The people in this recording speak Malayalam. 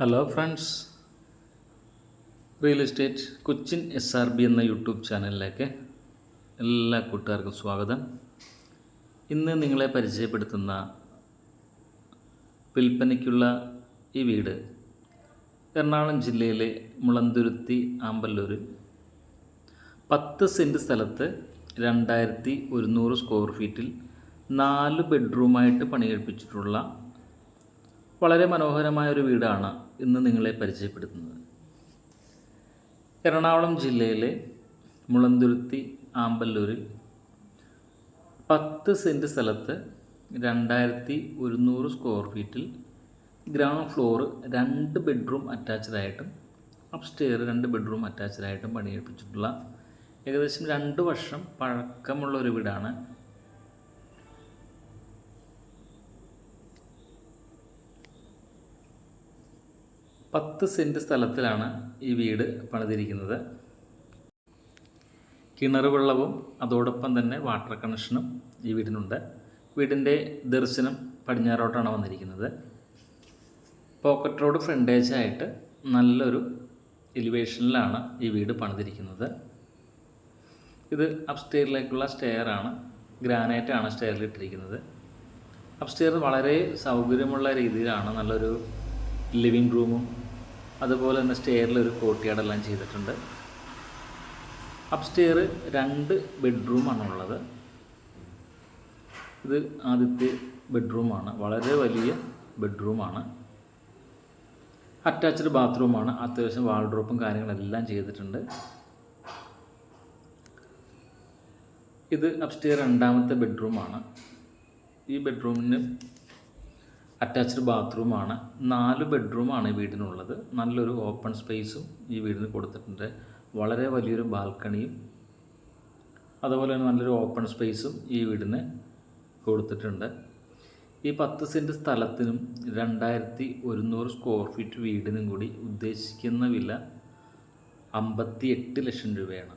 Hello friends, real estate Cochin SRB എന്ന യൂട്യൂബ് ചാനലിലേക്ക് എല്ലാ കൂട്ടുകാർക്കും സ്വാഗതം. ഇന്ന് നിങ്ങളെ പരിചയപ്പെടുത്തുന്ന വിൽപ്പനയ്ക്കുള്ള ഈ വീട് എറണാകുളം ജില്ലയിലെ മുളന്തുരുത്തി ആമ്പല്ലൂർ 10 സെൻറ്റ് സ്ഥലത്ത് 2100 സ്ക്വയർ ഫീറ്റിൽ 4 ബെഡ്റൂമായിട്ട് പണികഴിപ്പിച്ചിട്ടുള്ള വളരെ മനോഹരമായൊരു വീടാണ് ഇന്ന് നിങ്ങളെ പരിചയപ്പെടുത്തുന്നത്. എറണാകുളം ജില്ലയിലെ മുളന്തുരുത്തി ആമ്പല്ലൂരിൽ 10 സെൻറ്റ് സ്ഥലത്ത് 2100 സ്ക്വയർ ഫീറ്റിൽ ഗ്രൗണ്ട് ഫ്ലോർ 2 ബെഡ്റൂം അറ്റാച്ച്ഡായിട്ടും അപ്സ്റ്റെയർ 2 ബെഡ്റൂം അറ്റാച്ച്ഡായിട്ടും പണികഴിപ്പിച്ചിട്ടുള്ള ഏകദേശം 2 വർഷം പഴക്കമുള്ള ഒരു വീടാണ്. പത്ത് സെൻറ്റ് സ്ഥലത്തിലാണ് ഈ വീട് പണിതിരിക്കുന്നത്. കിണർ വെള്ളവും അതോടൊപ്പം തന്നെ വാട്ടർ കണക്ഷനും ഈ വീടിനുണ്ട്. വീടിൻ്റെ ദർശനം പടിഞ്ഞാറോട്ടാണ് വന്നിരിക്കുന്നത്. പോക്കറ്റ് റോഡ് ഫ്രണ്ടേജായിട്ട് നല്ലൊരു എലിവേഷനിലാണ് ഈ വീട് പണിതിരിക്കുന്നത്. ഇത് അപ്സ്റ്റെയറിലേക്കുള്ള സ്റ്റെയറാണ്. ഗ്രാനൈറ്റാണ് സ്റ്റെയറിൽ ഇട്ടിരിക്കുന്നത്. അപ്സ്റ്റെയർ വളരെ സൗകര്യമുള്ള രീതിയിലാണ് നല്ലൊരു ലിവിങ് റൂമും അതുപോലെ തന്നെ സ്റ്റെയറിലൊരു കോർട്ട്യാർഡെല്ലാം ചെയ്തിട്ടുണ്ട്. അപ്സ്റ്റെയർ 2 ബെഡ്റൂമാണുള്ളത്. ഇത് ആദ്യത്തെ ബെഡ്റൂമാണ്. വളരെ വലിയ ബെഡ്റൂമാണ്. അറ്റാച്ച്ഡ് ബാത്റൂമാണ്. അത്യാവശ്യം വാൾഡ്രോപ്പും കാര്യങ്ങളെല്ലാം ചെയ്തിട്ടുണ്ട്. ഇത് അപ്സ്റ്റെയർ 2ാമത്തെ ബെഡ്റൂമാണ്. ഈ ബെഡ്റൂമിന് അറ്റാച്ച്ഡ് ബാത്റൂമാണ്. 4 ബെഡ്റൂമാണ് ഈ വീടിനുള്ളത്. നല്ലൊരു ഓപ്പൺ സ്പേസും ഈ വീടിന് കൊടുത്തിട്ടുണ്ട്. വളരെ വലിയൊരു ബാൽക്കണിയും അതുപോലെ തന്നെ നല്ലൊരു ഓപ്പൺ സ്പേസും ഈ വീടിന് കൊടുത്തിട്ടുണ്ട്. ഈ 10 സെൻറ്റ് സ്ഥലത്തിനും 2100 സ്ക്വയർ ഫീറ്റ് വീടിനും കൂടി ഉദ്ദേശിക്കുന്ന വില 58 ലക്ഷം രൂപയാണ്.